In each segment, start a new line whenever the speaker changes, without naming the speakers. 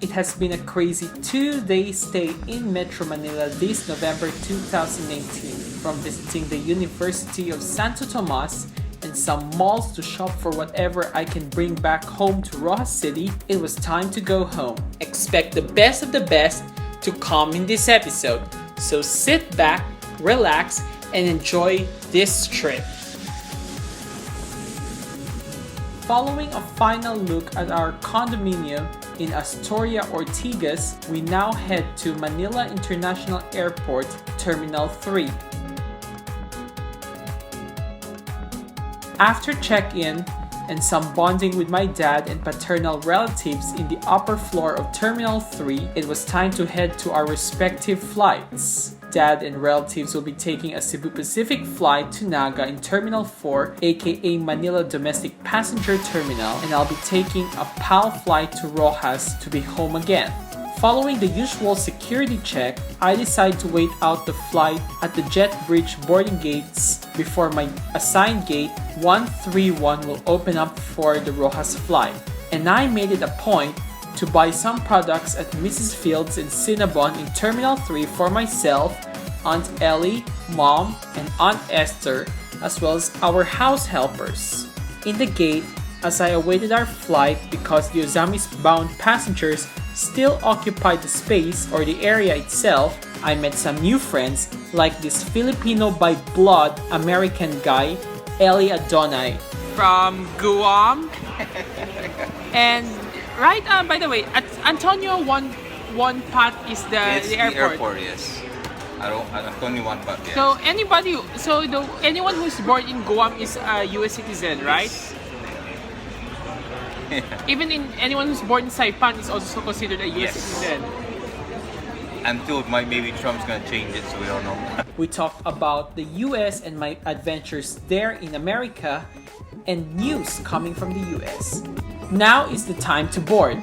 It has been a crazy 2-day stay in Metro Manila this November 2018. From visiting the University of Santo Tomas and some malls to shop for whatever I can bring back home to Roxas City, it was time to go home. Expect the best of the best to come in this episode. So sit back, relax, and enjoy this trip. Following a final look at our condominium in Astoria, Ortigas, we now head to Manila International Airport, Terminal 3. After check-in and some bonding with my dad and paternal relatives in the upper floor of Terminal 3, it was time to head to our respective flights. Dad and relatives will be taking a Cebu Pacific flight to Naga in Terminal 4, aka Manila Domestic Passenger Terminal, and I'll be taking a PAL flight to Roxas to be home again. Following the usual security check, I decide to wait out the flight at the jet bridge boarding gates before my assigned gate 131 will open up for the Roxas flight. And I made it a point to buy some products at Mrs. Fields in Cinnabon in Terminal 3 for myself, Aunt Ellie, Mom, and Aunt Esther, as well as our house helpers. In the gate, as I awaited our flight because the Ozamis-bound passengers still occupied the space or the area itself, I met some new friends like this Filipino by blood American guy, Ely Adonay.
From Guam. And right, by the way, at Antonio one part is the airport.
The airport, yes. Antonio one part, yes.
So anyone who's born in Guam is a US citizen, right?
Yes.
Even in anyone who's born in Saipan is also considered a US citizen.
Until maybe Trump's gonna change it, so we don't know.
We talked about the US and my adventures there in America and news coming from the US. Now is the time to board.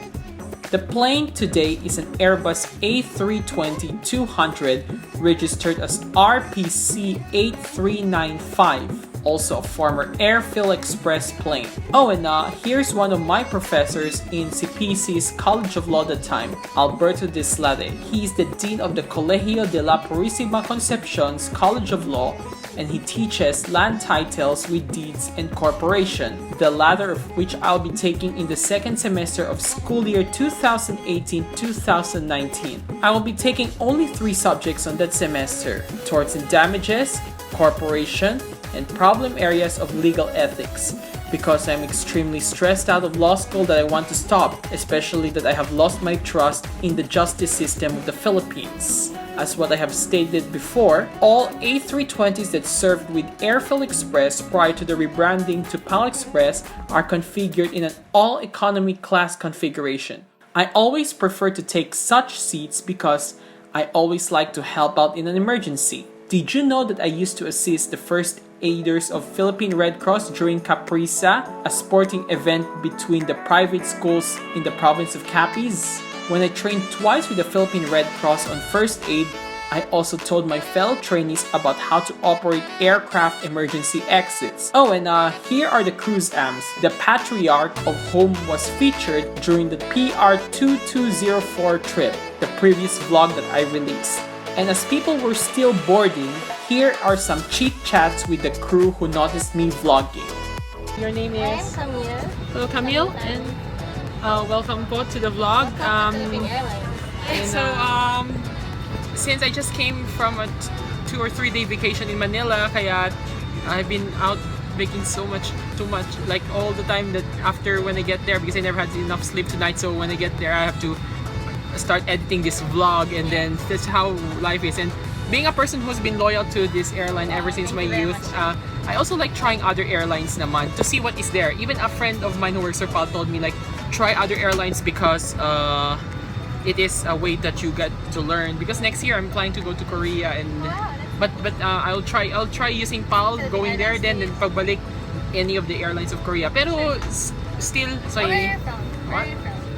The plane today is an Airbus A320-200 registered as RPC 8395. Also a former Airfield Express plane. Oh, and here's one of my professors in CPC's College of Law at the time, Alberto Laserna. He is the Dean of the Colegio de la Purisima Concepcion's College of Law, and he teaches land titles with deeds and corporation, the latter of which I'll be taking in the second semester of school year 2018-2019. I will be taking only 3 subjects on that semester: torts and damages, corporation, and problem areas of legal ethics, because I'm extremely stressed out of law school that I want to stop, especially that I have lost my trust in the justice system of the Philippines. As what I have stated before, all A320s that served with Airfield Express prior to the rebranding to PAL Express are configured in an all-economy class configuration. I always prefer to take such seats because I always like to help out in an emergency. Did you know that I used to assist the first aiders of Philippine Red Cross during Caprisa, a sporting event between the private schools in the province of Capiz? When I trained twice with the Philippine Red Cross on first aid, I also told my fellow trainees about how to operate aircraft emergency exits. Oh, and here are the cruise amps. The patriarch of whom was featured during the PR2204 trip, the previous vlog that I released. And as people were still boarding, here are some chit chats with the crew who noticed me vlogging. Your name is?
I'm Camille.
Hello, Camille, and welcome po to the vlog.
Philippine Airlines.
Since I just came from a 2 or 3 day vacation in Manila, kaya I've been out making too much, like all the time that after when I get there, because I never had enough sleep tonight, so when I get there I have to start editing this vlog, and then that's how life is. And being a person who's been loyal to this airline ever since my youth, I also like trying other airlines naman to see what is there. Even a friend of mine who works for PAL told me like try other airlines because it is a way that you get to learn. Because next year I'm planning to go to Korea, and but I'll try using PAL going there, then pagbalik any of the airlines of Korea. Pero still, so
Where are you from?
What?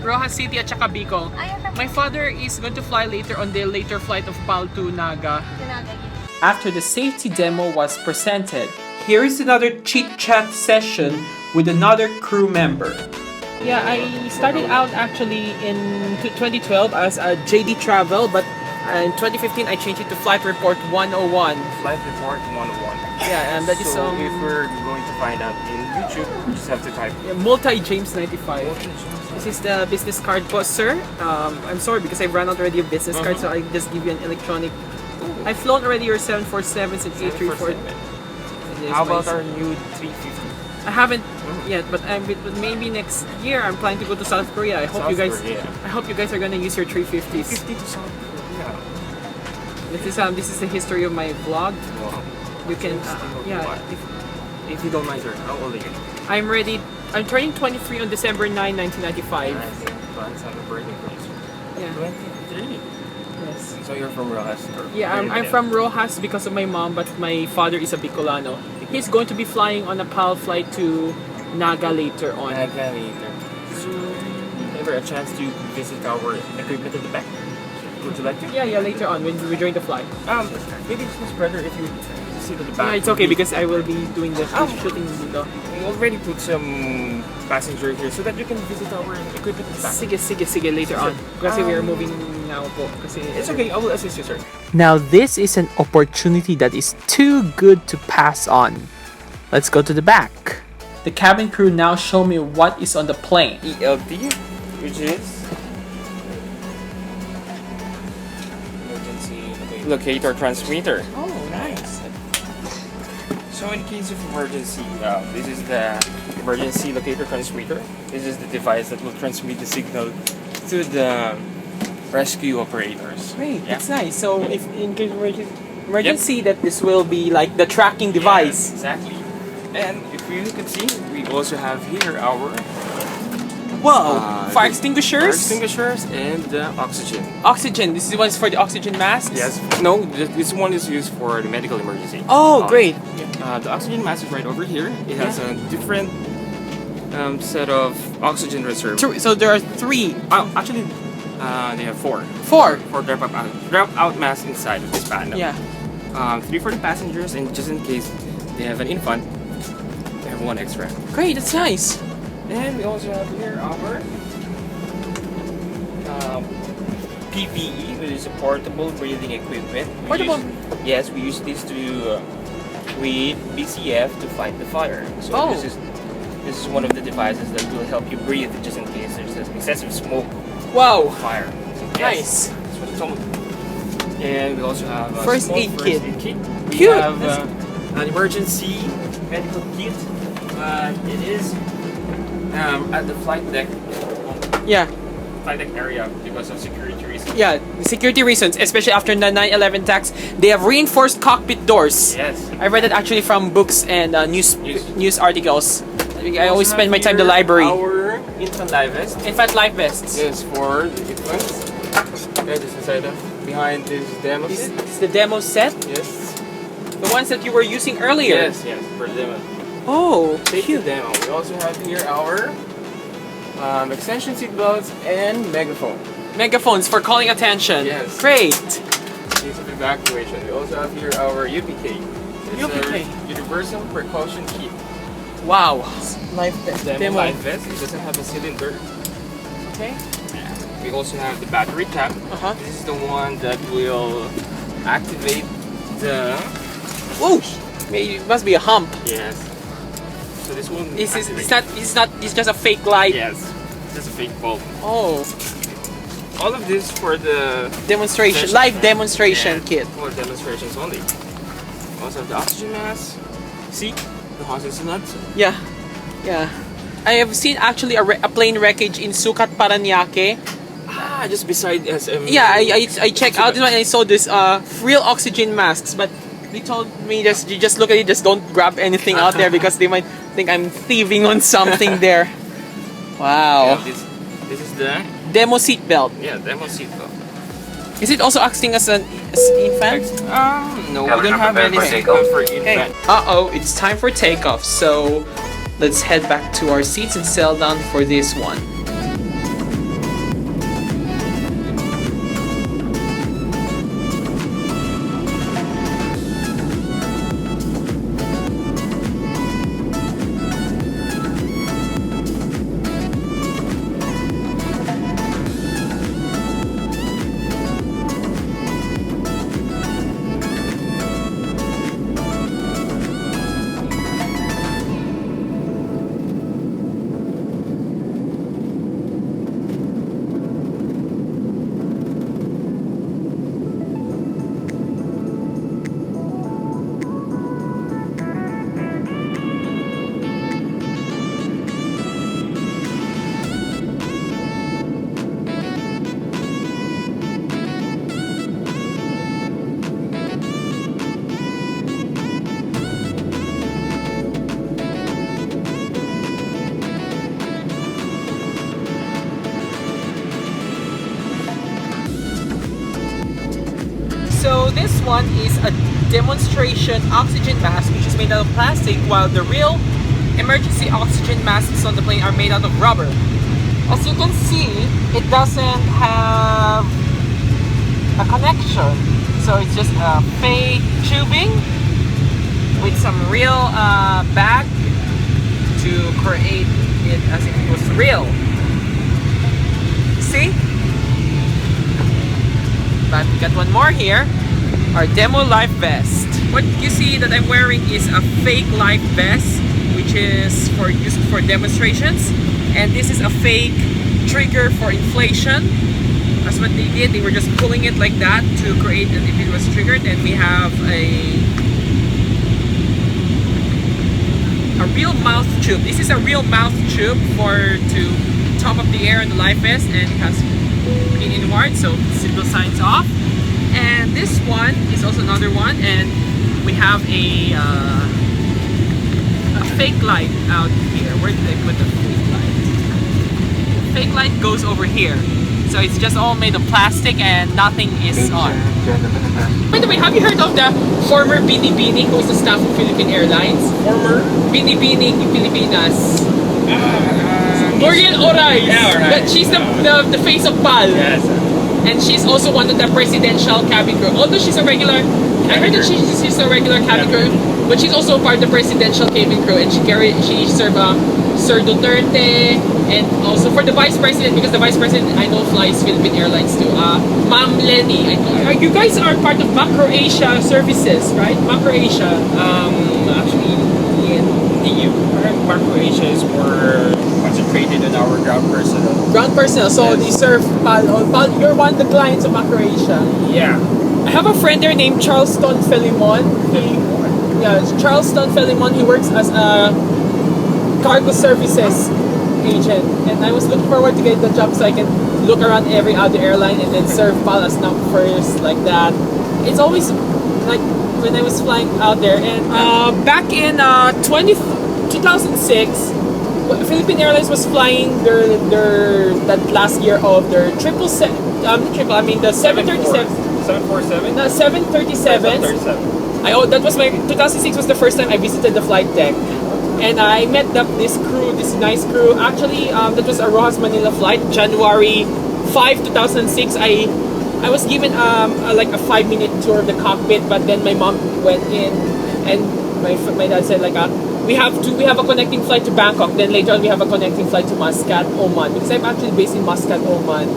Roxas City at saka Bicol. My father is going to fly later on the later flight of PAL to Naga.
After the safety demo was presented, here is another chit-chat session with another crew member.
Yeah, I started out actually in 2012 as a JD Travel, but in 2015 I changed it to Flight Report 101.
Flight Report 101.
Yeah, and that is
So if we're going to find out in YouTube, you just have to type
multi James 95. This is the business card po, sir. I'm sorry because I've run out already of business cards, so I just give you an electronic. I've flown already your 747s and A340.
How about our new 350?
I haven't yet, but but maybe next year I'm planning to go to South Korea. I hope you guys. I hope you guys are gonna use your 350s.
50 to South Korea.
This is the history of my vlog.
Wow.
You can yeah.
If you don't mind, sir, how old are you?
I'm ready. I'm turning 23 on December 9, 1995.
Advance happy birthday for you, sir.
Yeah.
23.
Yes.
So you're from Roxas?
Yeah, I'm from Roxas because of my mom, but my father is a Bicolano. He's going to be flying on a PAL flight to Naga later on.
Naga later. Ever a chance to visit our equipment at the back? Would you like to?
Yeah, later on when we join the flight.
Maybe it's much better if you sit at the back.
Yeah, it's okay because I will be doing the shooting dito.
We already put some passenger here so that you can visit our equipment at the back.
Sige, later on. Kasi we are moving now po. Kasi
It's okay, I will assist you, sir.
Now this is an opportunity that is too good to pass on. Let's go to the back. The cabin crew now show me what is on the plane.
ELD, which is emergency locator transmitter.
Oh, nice.
So in case of emergency, this is the emergency locator transmitter. This is the device that will transmit the signal to the rescue operators.
Great, that's nice. So if in case of emergency, that this will be like the tracking device.
Yes, exactly. And if you can see, we also have here our
Fire extinguishers.
fire extinguishers and oxygen.
Oxygen. This is one for the oxygen masks.
Yes. No, this one is used for the medical emergency.
Oh, great.
The oxygen mask is right over here. It has a different set of oxygen reserve.
So there are three.
Actually, they have four.
Four.
Four drop out masks inside of this panel.
Yeah.
Three for the passengers, and just in case they have an infant, they have one extra.
Great. That's nice.
And we also have here our PPE, which is a portable breathing equipment.
Portable?
Yes, we use this to with BCF to fight the fire. So this is one of the devices that will help you breathe just in case there's excessive smoke.
Wow.
Fire. So
Nice.
That's what it's all. And we also have a
First
small
aid kit.
We
Cute.
have an emergency medical kit, but it is at the flight deck.
Yeah.
Flight deck area because of security reasons.
Yeah. Security reasons, especially after the 9/11 attacks, they have reinforced cockpit doors.
Yes.
I read that actually from books and news articles. I always spend my time in the
Here
library.
Our infant life vest.
Infant life vests.
Yes, for the infants. Okay, this is behind this demo
This
set.
is the demo set.
Yes.
The ones that you were using earlier.
Yes, for the demo.
Oh,
Safety demo. We also have here our extension seat belts and megaphone.
megaphones for calling attention.
Yes.
Great.
Case of evacuation. We also have here our UPK. It's
UPK.
a universal precaution kit.
Wow. Life
Demo life vest. It doesn't have a cylinder.
Okay.
We also have the battery cap.
Uh-huh.
This is the one that will activate the.
Whoa. It must be a hump.
Yes. So this one.
It's just a fake light.
Yes. Just a fake bulb.
Oh.
All of this for the
Demonstration.
session.
Live demonstration
Yeah,
kit.
for demonstrations only. Also have the oxygen mask. See, the hoses nuts.
Yeah. Yeah. I have seen actually a plane wreckage in Sucat, Parañaque.
Just beside SM.
Yeah, I checked out this one and I saw this real oxygen masks, but they told me you just look at it, just don't grab anything out there because they might think I'm thieving on something there. Wow.
Yeah, this is the
Demo seatbelt.
demo seatbelt.
Is it also acting as an infant?
No, we don't have any seatbelt for infant.
Uh-oh, it's time for takeoff. So let's head back to our seats and settle down for this one.
this one is a demonstration oxygen mask, which is made out of plastic, while the real emergency oxygen masks on the plane are made out of rubber. As you can see, it doesn't have a connection, so it's just a fake tubing with some real bag to create it as if it was real. See? But we got one more here, our demo life vest. What you see that I'm wearing is a fake life vest, which is for used for demonstrations, and this is a fake trigger for inflation. That's what they did. They were just pulling it like that to create as if it was triggered, and we have a real mouth tube. This is a real mouth tube to top up the air in the life vest, and it has pin inward, so signal signs off. And this one is also another one, and we have a fake light out here. Where did I put the fake light? The fake light goes over here, so it's just all made of plastic and nothing is on. By the way, have you heard of the former Binibini, who is the staff of Philippine Airlines? Former Binibini Pilipinas. Muriel Oray.
Yeah, right.
She's the face of PAL.
Yes.
And she's also one of the presidential cabin crew. Although she's a regular, I heard that she's a regular cabin crew, but she's also part of the presidential cabin crew, and she served Sir Duterte, and also for the vice president, because the vice president I know flies Philippine Airlines too. Ma'am Lenny. You guys are part of Macro Asia services, right? Macro Asia.
Actually, in EU, Macro Asia is more concentrated on our ground personnel.
Ground personnel, so they serve PAL. You're one of the clients of Macro Asia.
Yeah.
I have a friend there named Charleston Felimon. Charleston Felimon. He works as a cargo services agent, and I was looking forward to get the job so I can look around every other airline and then serve PAL as numbers like that. It's always like when I was flying out there, and back in 2006. Philippine Airlines was flying their that last year of their the 737.
747?
No, 737. That was my 2006 was the first time I visited the flight deck, and I met this nice crew. Actually, that was a Roxas Manila flight, January 5, 2006. I was given like a 5-minute tour of the cockpit, but then my mom went in, and my dad said like we have a connecting flight to Bangkok. Then later on we have a connecting flight to Muscat, Oman, because I'm actually based in Muscat, Oman.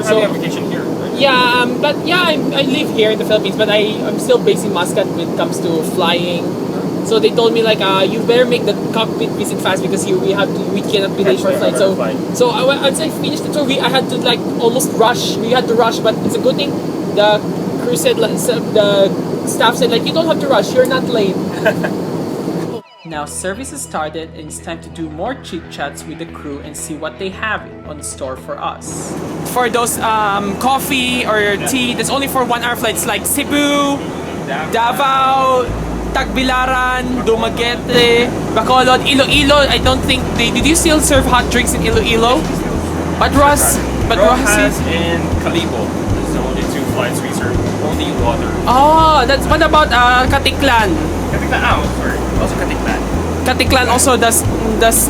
So having a vacation here, right?
Yeah, but yeah, I live here in the Philippines, but I'm still based in Muscat when it comes to flying. So they told me like you better make the cockpit visit fast because we cannot be late for a flight. So I'd say finished the tour. I had to like almost rush. We had to rush, but it's a good thing. The crew said the staff said like you don't have to rush. You're not late.
Now service has started and it's time to do more chit chats with the crew and see what they have on store for us.
For those coffee or tea, that's only for 1 hour flights like Cebu, Davao, Tagbilaran, Dumaguete, Bacolod, Iloilo. I don't think did you still serve hot drinks in Iloilo? But Roxas
and Calibo. Those are the only 2 flights we serve. Only water.
Oh, what about Katiklan?
Katiklan, sorry. Also Katiklan.
Katiklan also does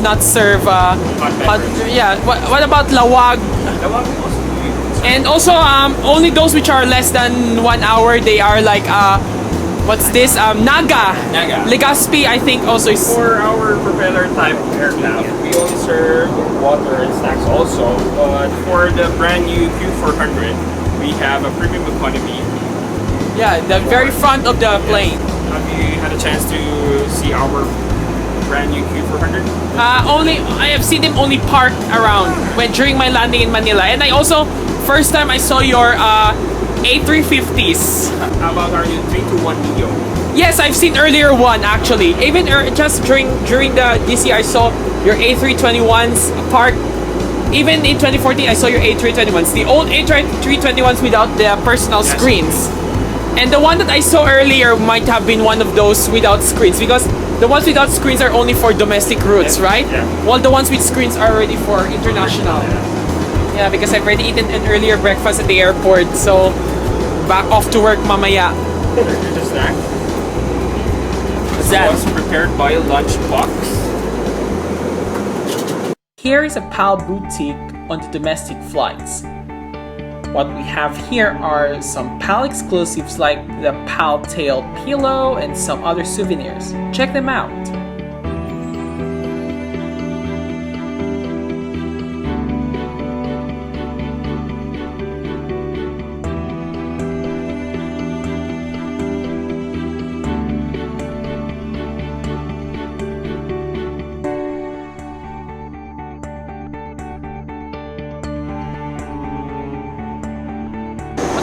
not serve hot. Yeah. What about Lawag?
Lawag also.
And also only those which are less than 1 hour. They are like what's this? Naga. Legazpi, I think also is.
For our propeller type aircraft, we only serve water and snacks also. But for the brand new Q400, we have a premium economy.
Yeah, the very front of the plane.
Have you had a chance to see our brand new Q400?
I have seen them only parked around during my landing in Manila, and I also first time I saw your A350s.
How about our new 321 Neo?
Yes, I've seen earlier one actually. Even just during this year, I saw your A321s parked. Even in 2014, I saw your A321s. The old A321s without the personal screens. And the one that I saw earlier might have been one of those without screens, because the ones without screens are only for domestic routes, right?
Yeah.
While the ones with screens are already for international. Yeah, because I've already eaten an earlier breakfast at the airport, so back off to work mamaya.
Here's a snack.
What's that?
Was prepared by Lunchbox.
Here is a PAL boutique on the domestic flights. What we have here are some PAL exclusives like the PAL tail pillow and some other souvenirs. Check them out.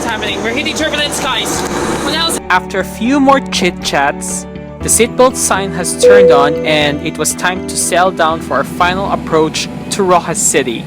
Happening. We're hitting turbulent skies. What else?
After a few more chit-chats, the seatbelt sign has turned on and it was time to sail down for our final approach to Roxas City.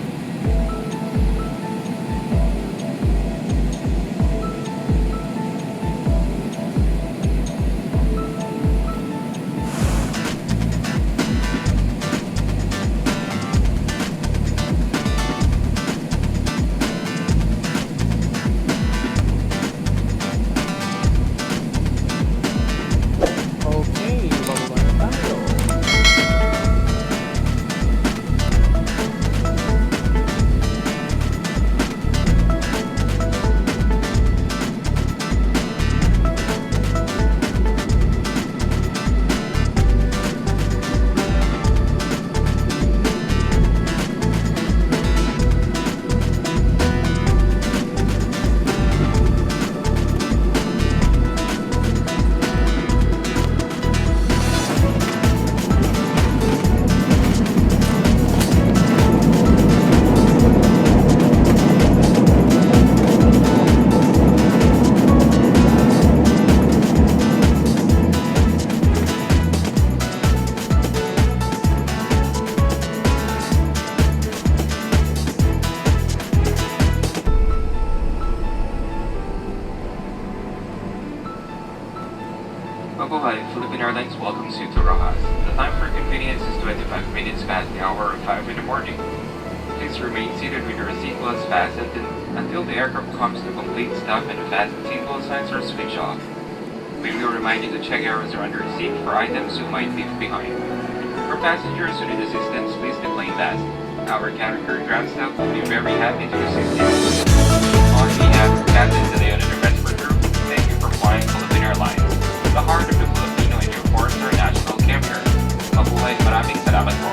Hi, Philippine Airlines welcomes you to Roxas. The time for convenience is 25 minutes past the hour of 5 in the morning. Please remain seated with your seatbelts fastened until the aircraft comes to complete stop and the fasten seatbelt signs are switched off. We will remind you to check areas around your seat for items you might leave behind. For passengers who need assistance, please decline fast. Our cabin crew ground staff will be very happy to assist you. On behalf of Captain Ely Adonay and the rest of the crew, thank you for flying Philippine Airlines, the heart of the Filipino and your fourth international carrier. Mabuhay, maraming salamat po.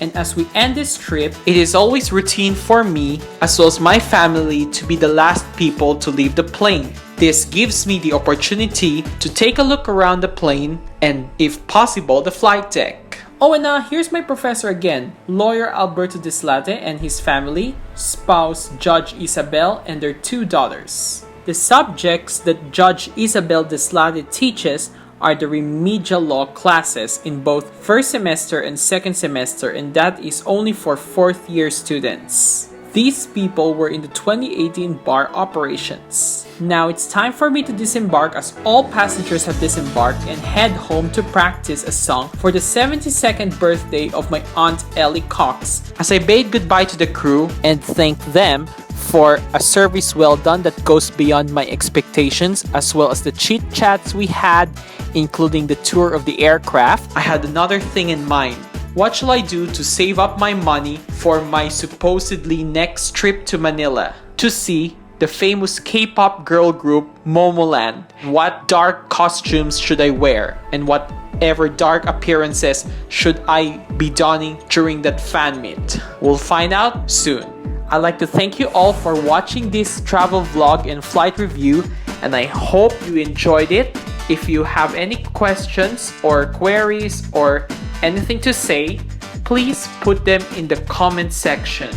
And as we end this trip, it is always routine for me, as well as my family, to be the last people to leave the plane. This gives me the opportunity to take a look around the plane and, if possible, the flight deck. Oh, and here's my professor again, lawyer Alberto Deslate and his family, spouse Judge Isabel and their 2 daughters. The subjects that Judge Isabel Deslate teaches are the remedial law classes in both first semester and second semester, and that is only for 4th year students. These people were in the 2018 bar operations. Now it's time for me to disembark, as all passengers have disembarked, and head home to practice a song for the 72nd birthday of my aunt Ellie Cox, as I bade goodbye to the crew and thanked them for a service well done that goes beyond my expectations, as well as the chit chats we had, including the tour of the aircraft. I had another thing in mind. What shall I do to save up my money for my supposedly next trip to Manila to see the famous K-pop girl group Momoland? What dark costumes should I wear, and whatever dark appearances should I be donning during that fan meet? We'll find out soon. I'd like to thank you all for watching this travel vlog and flight review, and I hope you enjoyed it. If you have any questions or queries or anything to say, please put them in the comment section.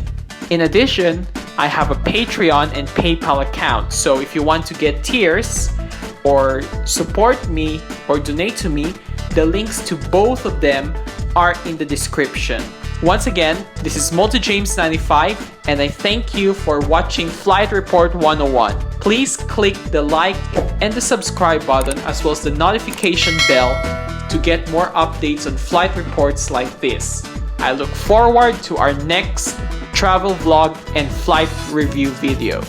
In addition, I have a Patreon and PayPal account, so if you want to get tiers or support me or donate to me, the links to both of them are in the description. Once again, this is MultiJames95, and I thank you for watching Flight Report 101. Please click the like and the subscribe button, as well as the notification bell, to get more updates on flight reports like this. I look forward to our next travel vlog, and flight review video.